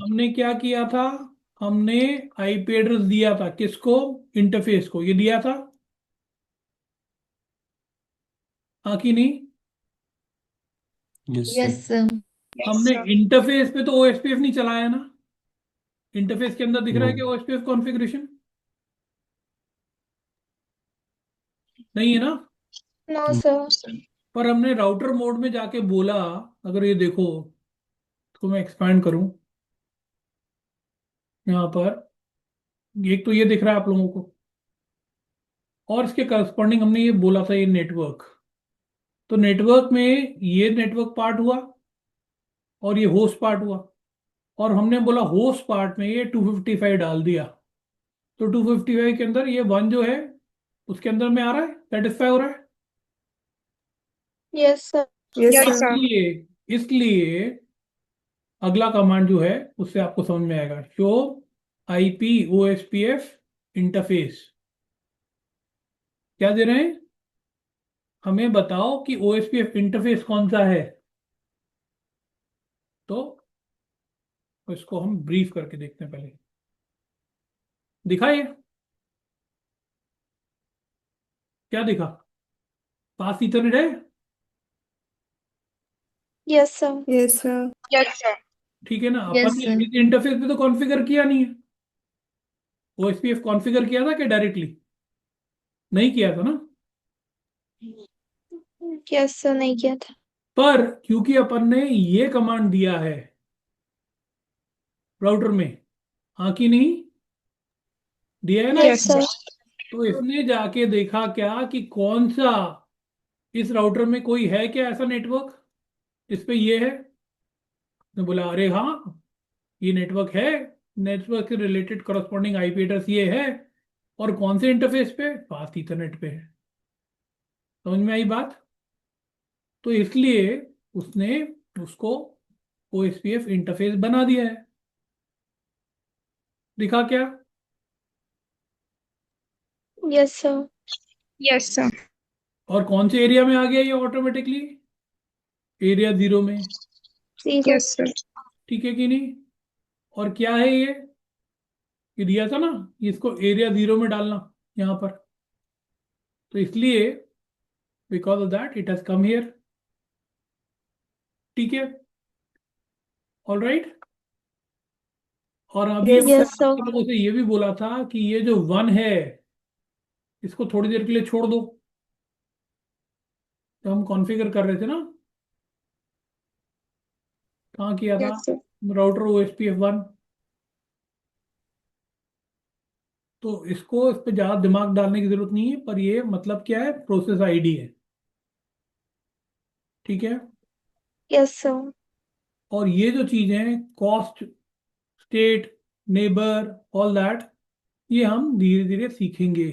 हमने क्या किया था? हमने आईपी एड्रेस दिया था किसको? इंटरफेस को। ये दिया था, हाँ कि नहीं? Yes sir. Yes sir. हमने इंटरफेस पे तो ओएसपीएफ नहीं चलाया ना। इंटरफेस के अंदर दिख रहा नो। है कि ओएसपीएफ कॉन्फ़िगरेशन नहीं है ना। No sir. पर हमने राउटर मोड में जाके बोला, अगर ये देखो, तो मैं एक्सपैंड करूं यहाँ पर, एक तो ये दिख रहा है आप लोगों को, और इसके करस्पॉन्डिंग हमने ये बोला था, ये नेटवर्क। तो नेटवर्क में ये नेटवर्क पार्ट हुआ और ये होस्ट पार्ट हुआ, और हमने बोला होस्ट पार्ट में ये 255 डाल दिया। तो 255 के अंदर ये वन जो है उसके अंदर में आ रहा है, सेटिस्फाई हो रहा है। Yes sir. Yes yes sir. Sir. इसलिए इसलिए अगला कमांड जो है उससे आपको समझ में आएगा, शो आईपी ओएसपीएफ इंटरफेस। क्या दे रहे हैं? हमें बताओ कि ओएसपीएफ इंटरफेस कौन सा है। तो इसको हम ब्रीफ करके देखते हैं पहले। दिखाइए, क्या दिखा? पास इथरनेट है। Yes sir. Yes sir. Yes sir. ठीक है ना, अपन यस ने सर। इस इंटरफेस पे तो कॉन्फ़िगर किया नहीं है। ओएसपीएफ कॉन्फ़िगर किया था कि डायरेक्टली? नहीं किया था ना। यस सर, नहीं किया था। पर क्योंकि अपन ने ये कमांड दिया है राउटर में, हाँ कि नहीं? दिया है ना। Yes sir. तो इसने जाके देखा क्या कि कौन सा, इस राउटर में कोई है क्या ऐसा नेटवर्क, इस पे ये है। ने बोला अरे हाँ, ये नेटवर्क है। नेटवर्क से रिलेटेड करस्पॉन्डिंग आईपी एड्रेस ये है। और कौन से इंटरफेस पे? फास्ट ईथरनेट पे है। समझ में आई बात? तो इसलिए उसने उसको ओएसपीएफ इंटरफेस बना दिया है। दिखा क्या? Yes sir. Yes sir. और कौन से एरिया में आ गया ये ऑटोमेटिकली? एरिया 0 में। जीरो। Yes sir. ठीक है कि नहीं? और क्या है ये दिया था ना, इसको एरिया 0 में डालना यहाँ पर। तो इसलिए because of that it has come here. ठीक है, ऑल राइट। और अभी यस हमने सर। Yes sir. आप लोगों से ये भी बोला था कि ये जो वन है इसको थोड़ी देर के लिए छोड़ दो। जब हम कॉन्फ़िगर कर रहे थे ना, कहाँ किया था? Yes sir. Router OSPF1। तो इसको, इस पे ज़्यादा दिमाग डालने की जरूरत नहीं है, पर ये मतलब क्या है, प्रोसेस आईडी है। ठीक है। Yes sir. और ये जो चीज़ें cost, state, neighbour, all that, ये हम धीरे धीरे सीखेंगे।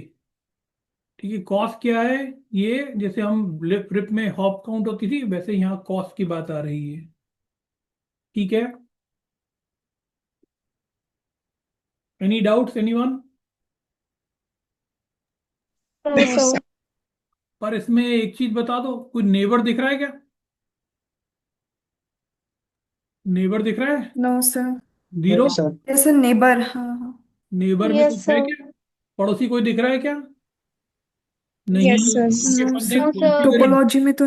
ठीक है, कॉस्ट क्या है? ये जैसे हम रिप रिप में हॉप काउंट होती थी, वैसे यहाँ कॉस्ट की बात आ रही है। ठीक है। Any doubts anyone? No no sir. Sir. पर इसमें एक चीज बता दो, कोई नेबर दिख रहा है क्या? नेबर दिख रहा है? No sir. 0। Yes sir, neighbour, हाँ हाँ। नेबर में यस कुछ है सर। क्या? पड़ोसी कोई दिख रहा है क्या? नहीं। Yes sir. ये नो अपन ने no sir, sir. Configure, topology में तो।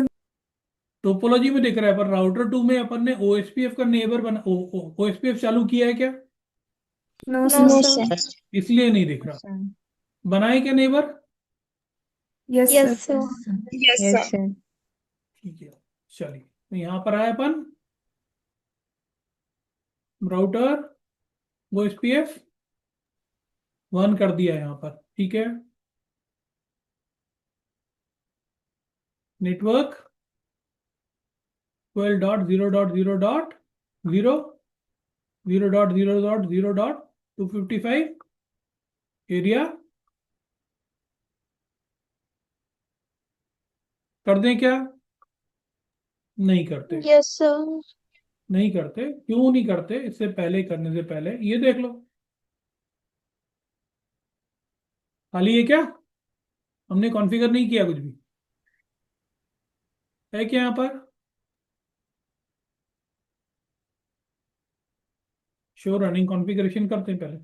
टोपोलॉजी में दिख रहा है, पर राउटर 2 में अपन ने ओएसपीएफ का नेबर बना, ओएसपीएफ चालू किया है क्या? No no sir. सर। इसलिए नहीं दिख रहा। बनाए क्या neighbour? Yes yes sir. Sir. Yes sir. ठीक है, चलिए, तो यहाँ पर आया अपन राउटर OSPF1 कर दिया यहाँ पर। ठीक है। Network 12.0.0.0, 0.0.0.255 area. कर दें क्या? नहीं करते। Yes sir. नहीं करते, क्यों नहीं करते? इससे पहले, करने से पहले ये देख लो, खाली है क्या? हमने कॉन्फ़िगर नहीं किया कुछ भी, है क्या यहाँ पर? शो रनिंग कॉन्फ़िगरेशन करते हैं पहले।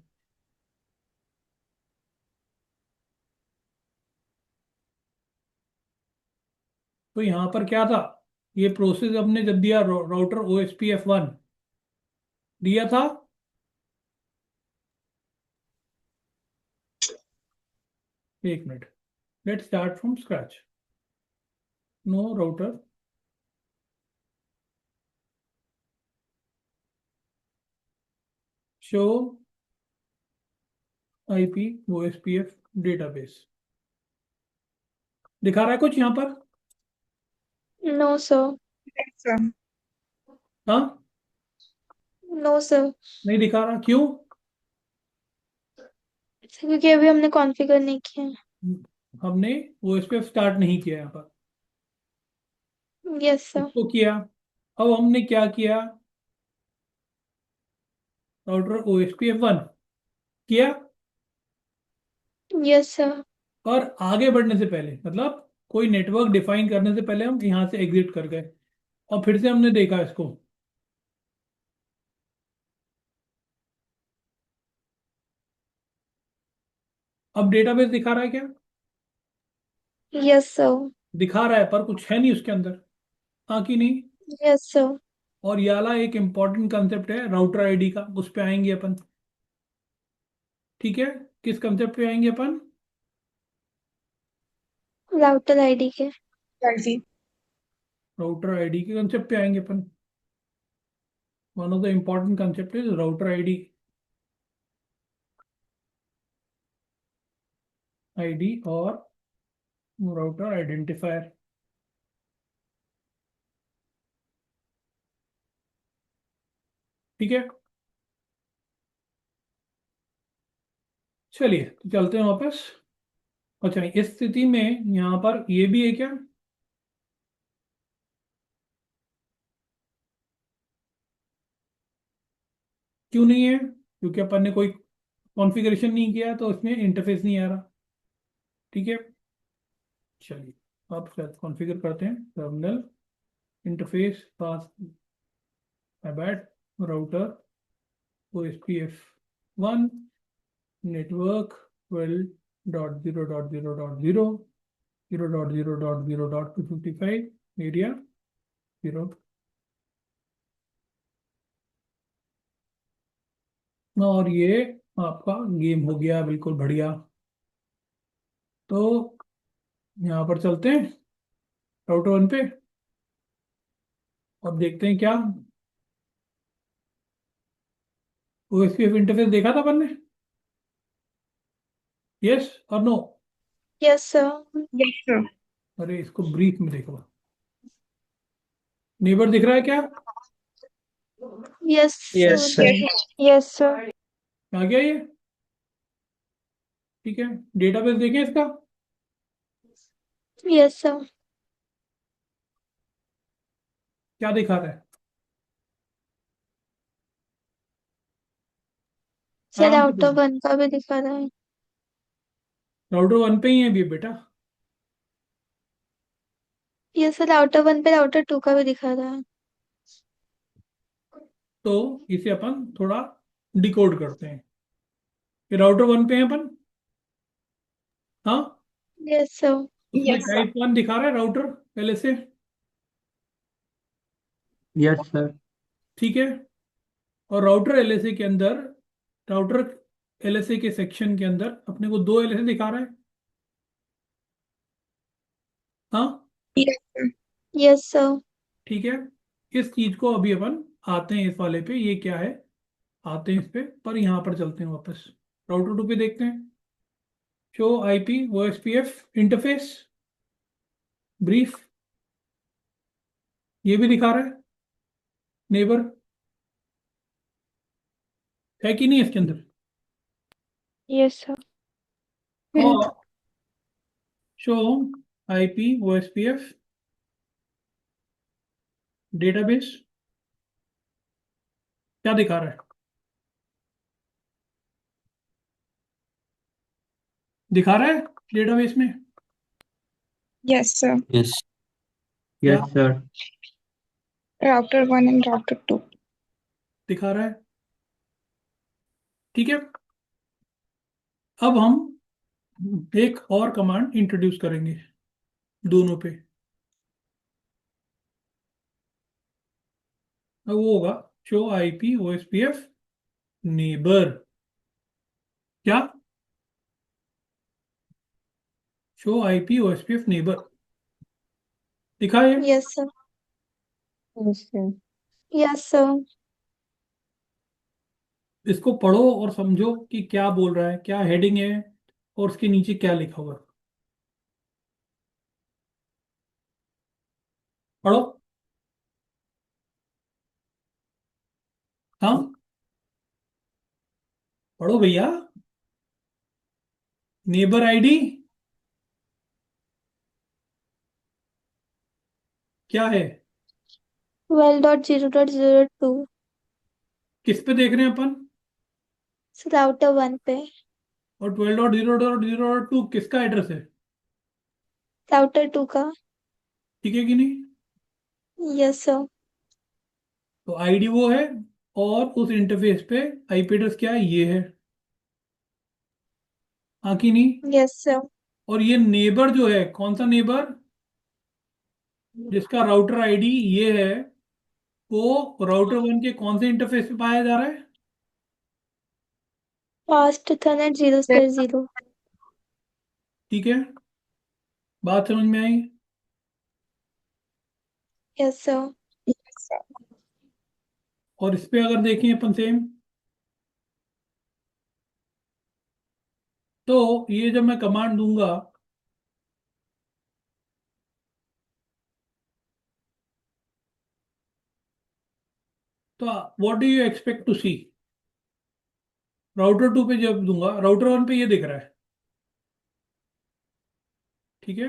तो यहाँ पर क्या था, ये प्रोसेस हमने जब दिया राउटर OSPF1 दिया था, एक minute, let start from scratch. No router show IP OSPF database दिखा रहा है कुछ यहाँ पर? No sir. Yes, sir. हाँ, नो सर, नहीं दिखा रहा, क्यों? क्योंकि अभी हमने कॉन्फ़िगर नहीं किया। हमने OSPF स्टार्ट नहीं किया यहाँ पर, यस सर। इसको किया। अब हमने क्या किया, राउटर OSPF1 किया, यस सर। और आगे बढ़ने से पहले, मतलब कोई नेटवर्क डिफाइन करने से पहले हम यहाँ से एग्जिट कर गए और फिर से हमने देखा इसको। अब डेटाबेस दिखा रहा है क्या? Yes sir. दिखा रहा है पर कुछ है नहीं उसके अंदर, हाँ कि नहीं? Yes sir. और ये वाला एक इंपॉर्टेंट कंसेप्ट है राउटर आईडी का, उस पे आएंगे अपन। ठीक है, किस कंसेप्ट पे आएंगे अपन? राउटर आईडी के। ID. राउटर आईडी के कंसेप्ट पे आएंगे अपन। One of the important concept is router ID और राउटर आइडेंटिफायर। ठीक है, चलिए तो चलते हैं वापस। अच्छा, इस स्थिति में यहाँ पर ये भी है क्या? क्यों नहीं है? क्योंकि अपन ने कोई कॉन्फ़िगरेशन नहीं किया है, तो उसमें इंटरफेस नहीं आ रहा। ठीक है, चलिए अब कॉन्फ़िगर करते हैं। Terminal interface pass bat router OSPF1 network 12.0.0.0 0.0.0.255 area 0। और ये आपका गेम हो गया बिल्कुल बढ़िया। तो यहाँ पर चलते हैं राउटर 1 पे और देखते हैं क्या OSPF इंटरफेस देखा था अपन ने। यस और no? Yes sir. Yes, sir. अरे इसको ब्रीफ में देखो, नेबर दिख रहा है क्या? Yes Yes, sir. sir. Yes sir. आ गया ये? ठीक है, डेटाबेस देखें इसका। Yes sir. क्या दिखा रहा है? सर आराम से आउट ऑफ देखो, 1 का भी दिखा रहा है। राउटर 1 पे ही है अभी बेटा। यस सर, राउटर 1 पे राउटर 2 का भी दिखा रहा है। तो इसे अपन थोड़ा डिकोड करते हैं कि राउटर 1 पे है अपन। हाँ, यस सर। उसमें Yes, sir. टाइप 1 दिखा रहा है राउटर पहले से। Yes, sir. ठीक है, और राउटर LSA के अंदर, राउटर LSA के सेक्शन के अंदर अपने को 2 LSA दिखा रहा है। हाँ, Yes, sir. Yes sir. ठीक है, इस चीज को अभी अपन आते हैं इस वाले पे, ये क्या है, आते हैं इस पे, पर यहाँ पर चलते हैं वापस राउटर 2 पे देखते हैं। Show IP OSPF interface brief, ये भी दिखा रहा है नेबर, है कि नहीं इसके अंदर? Yes sir. और शो IP OSPF डेटाबेस, क्या दिखा रहा है? दिखा रहा है डेटाबेस में Yes, sir. Yes. क्या Yes, sir. Router 1 and router 2. दिखा रहा है? ठीक है। अब हम एक और कमांड इंट्रोड्यूस करेंगे दोनों पे। अब वो होगा शो आईपी ओएसपीएफ नेबर। क्या? शो आईपी ओएसपीएफ नेबर लिखा है। Yes sir. Yes, sir. Yes sir. इसको पढ़ो और समझो कि क्या बोल रहा है, क्या हेडिंग है और उसके नीचे क्या लिखा हुआ है। पढ़ो। हाँ, पढ़ो भैया। नेबर आईडी क्या है? 12.0.0.2। किस पे देख रहे हैं अपन? राउटर 1 पे। और 12.0.0.2 किसका एड्रेस है? राउटर 2 का। ठीक है कि नहीं? Yes sir. तो आईडी वो है, और उस इंटरफेस पे आईपी एड्रेस क्या है, ये है। हाँ कि नहीं? Yes sir. और ये नेबर जो है, कौन सा नेबर? जिसका राउटर आईडी ये है, वो राउटर वन के कौन से इंटरफेस पे पाया जा रहा है? Fast Ethernet 0/0। ठीक है, बात समझ में आई? Yes sir. Yes, sir. और इस पे अगर देखें अपन सेम, तो ये जब मैं कमांड दूंगा तो what do you expect to see? Router two पे जब दूंगा, राउटर वन पे ये दिख रहा है। ठीक है,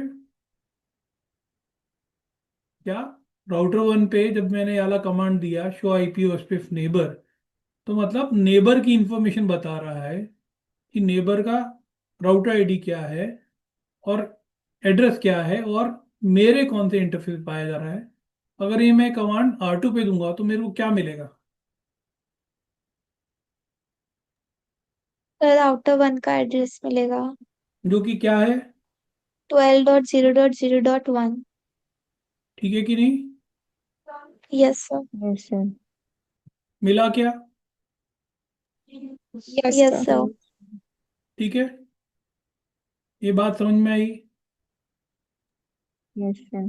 क्या? राउटर वन पे जब मैंने ये वाला कमांड दिया शो आईपी ओएसपीएफ नेबर, तो मतलब नेबर की इंफॉर्मेशन बता रहा है कि नेबर का राउटर आईडी क्या है और एड्रेस क्या है और मेरे कौन से इंटरफेस पाया जा रहा है। अगर ये मैं कमांड R2 पे दूंगा तो मेरे को क्या मिलेगा? राउटर 1 का एड्रेस मिलेगा। जो कि क्या है? 12.0.0.1। ठीक है कि नहीं? Yes sir. Yes, sir. मिला क्या? Yes, yes sir. सर। ठीक है, ये बात समझ में आई? Yes, sir.